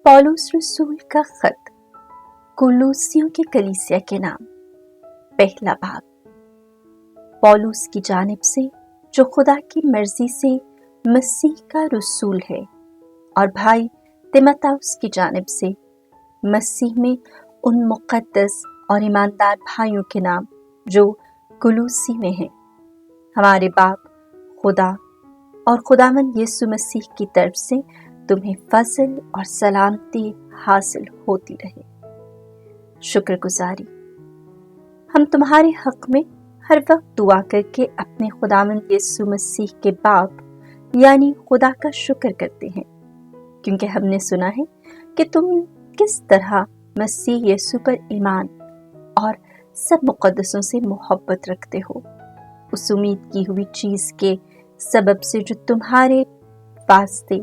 पौलुस रसूल का खत कुलूसियों की कलीसिया के नाम। पहला भाग। पौलुस की जानिब से, जो खुदा की मर्जी से मसीह का रसूल है, और भाई तीमुथियुस की जानिब से मसीह में उन मुक़द्दस और ईमानदार भाइयों के नाम जो कुलूसी में हैं। हमारे बाप खुदा और खुदावंद यीशु मसीह की तरफ से तुम्हें फजल और सलामती हासिल होती रहे। शुक्रगुजारी। हम तुम्हारे हक में हर वक्त दुआ करके अपने खुदावंद यीशु मसीह के बाप यानी खुदा का शुक्र करते हैं, क्योंकि हमने सुना है कि तुम किस तरह मसीह यीशु पर ईमान और सब मुक़द्दसों से मोहब्बत रखते हो, उस उम्मीद की हुई चीज के सबब से जो तुम्हारे वास्ते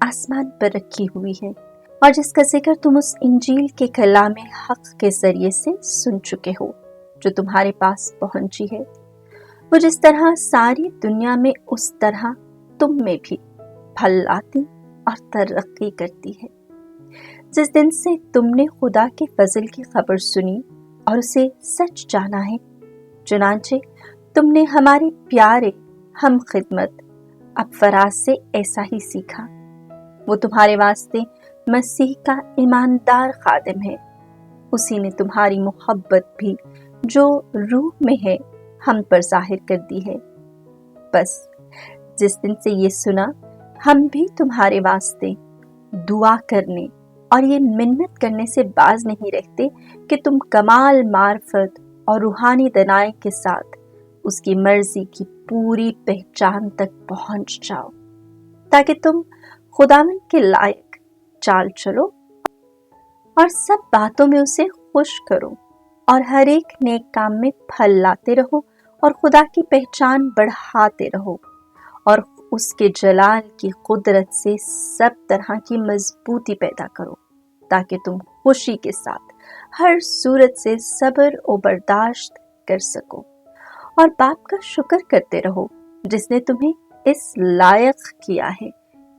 आसमान पर रखी हुई है, और जिसका जिक्र तुम उस इंजील के कलाम हक के जरिए से सुन चुके हो, जो तुम्हारे पास पहुंची है। वो जिस तरह सारी दुनिया में, उस तरह तुम में भी फल लाती और तरक्की करती है। जिस दिन से तुमने खुदा के फजल की खबर सुनी और उसे सच जाना है, चुनांचे तुमने हमारे प्यारे हम खिदमत अब फराज से ऐसा ही सीखा। वो तुम्हारे वास्ते मसीह का ईमानदार खादिम है। उसी ने तुम्हारी मोहब्बत भी जो रूह में है हम पर जाहिर कर दी है। बस जिस दिन से ये सुना, हम भी तुम्हारे वास्ते दुआ करने और ये मिन्नत करने से बाज नहीं रहते कि तुम कमाल मार्फत और रूहानी दनाई के साथ उसकी मर्जी की पूरी पहचान तक पहुंच जाओ, ताकि तुम खुदावंद के लायक चाल चलो और सब बातों में उसे खुश करो, और हर एक नेक काम में फल लाते रहो और खुदा की पहचान बढ़ाते रहो, और उसके जलाल की कुदरत से सब तरह की मजबूती पैदा करो, ताकि तुम खुशी के साथ हर सूरत से सब्र और बर्दाश्त कर सको, और बाप का शुक्र करते रहो जिसने तुम्हें इस लायक किया है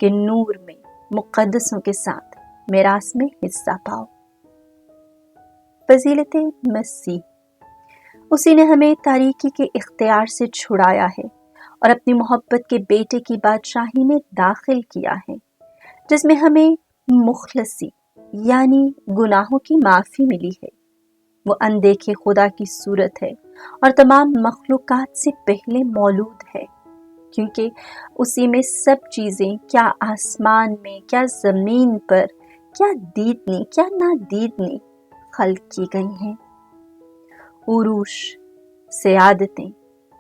कि नूर में मुक़द्दसों के साथ मिरास में हिस्सा पाओ। फजीलत मसीह। उसी ने हमें तारीकी के इख्तियार से छुड़ाया है और अपनी मोहब्बत के बेटे की बादशाही में दाखिल किया है, जिसमें हमें मुखलसी यानी गुनाहों की माफ़ी मिली है। वो अनदेखे खुदा की सूरत है और तमाम मखलूकात से पहले मौजूद है, क्योंकि उसी में सब चीज़ें, क्या आसमान में, क्या ज़मीन पर, क्या दीदनी, क्या नादीदनी खल्क की गई हैं। उरूश, सियादतें,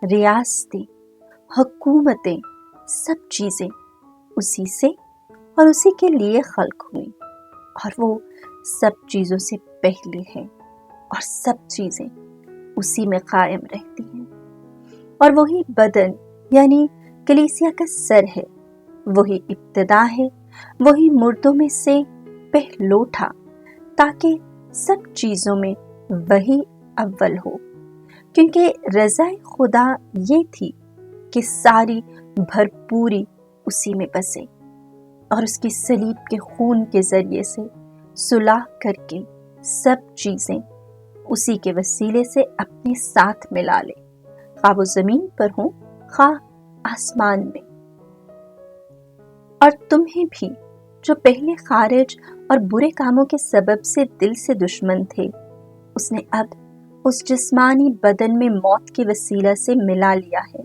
रियासतें, हुकूमतें, सब चीज़ें उसी से और उसी के लिए खल्क हुई, और वो सब चीज़ों से पहले है, और सब चीज़ें उसी में कायम रहती हैं। और वही बदन यानी कलीसिया का सर है, वही इब्तिदा है, वही मुर्दों में से पहलोठा, ताकि सब चीजों में वही अव्वल हो, क्योंकि रज़ाए खुदा ये थी कि सारी भरपूरी उसी में बसे, और उसकी सलीब के खून के जरिए से सुलह करके सब चीजें उसी के वसीले से अपने साथ मिला ले, खा वो जमीन पर हो खा आसमान में। और तुम्हें भी, जो पहले खारिज और बुरे कामों के सबब से दिल से दुश्मन थे, उसने अब उस जिस्मानी बदन में मौत के वसीला से मिला लिया है,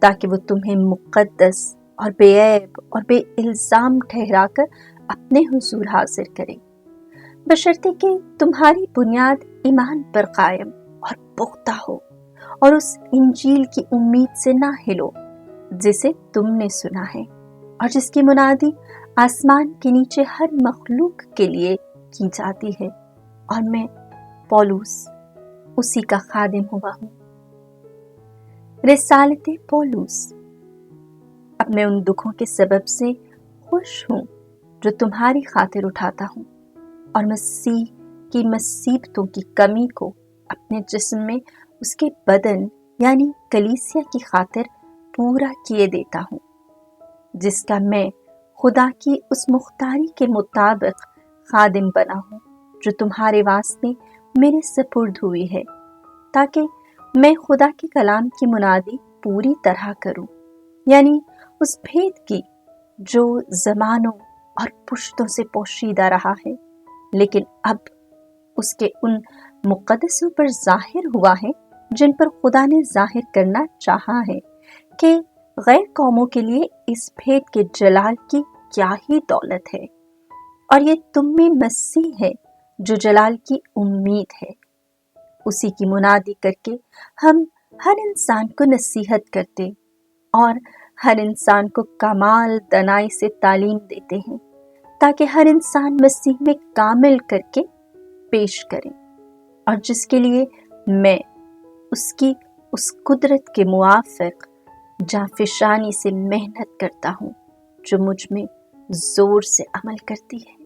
ताकि वो तुम्हें मुक़द्दस और बेऐब और बेइल्ज़ाम ठहराकर अपने हुजूर हाजिर करे, बशर्ते कि तुम्हारी बुनियाद ईमान पर कायम और पुख्ता हो, और उस इंजील की उम्मीद से ना हिलो जिसे तुमने सुना है, और जिसकी मुनादी आसमान के नीचे हर मखलूक के लिए की जाती है। और मैं पौलुस उसी का खादिम हुआ हूँ। रिसालते पौलुस। अब मैं उन दुखों के सबब से खुश हूँ जो तुम्हारी खातिर उठाता हूँ, और मसीह की मुसीबतों की कमी को अपने जिस्म में उसके बदन यानी कलीसिया की खातिर पूरा किए देता हूँ, जिसका मैं खुदा की उस मुख्तारी के मुताबिक خادم بنا ہوں جو تمہارے واسطے میرے سپرد ہوئی ہے، تاکہ میں خدا کے کلام کی منادی پوری طرح کروں، یعنی اس بھید کی جو زمانوں اور پشتوں سے پوشیدہ رہا ہے، لیکن اب اس کے ان مقدسوں پر ظاہر ہوا ہے جن پر خدا نے ظاہر کرنا چاہا ہے کہ غیر قوموں کے لیے اس بھید کے جلال کی کیا ہی دولت ہے، اور یہ تم میں مسیح ہے جو جلال کی امید ہے۔ اسی کی منادی کر کے ہم ہر انسان کو نصیحت کرتے اور ہر انسان کو کمال دانائی سے تعلیم دیتے ہیں، تاکہ ہر انسان مسیح میں کامل کر کے پیش کرے، اور جس کے لیے میں اس کی اس قدرت کے موافق جانفشانی سے محنت کرتا ہوں جو مجھ میں زور سے عمل کرتی ہے۔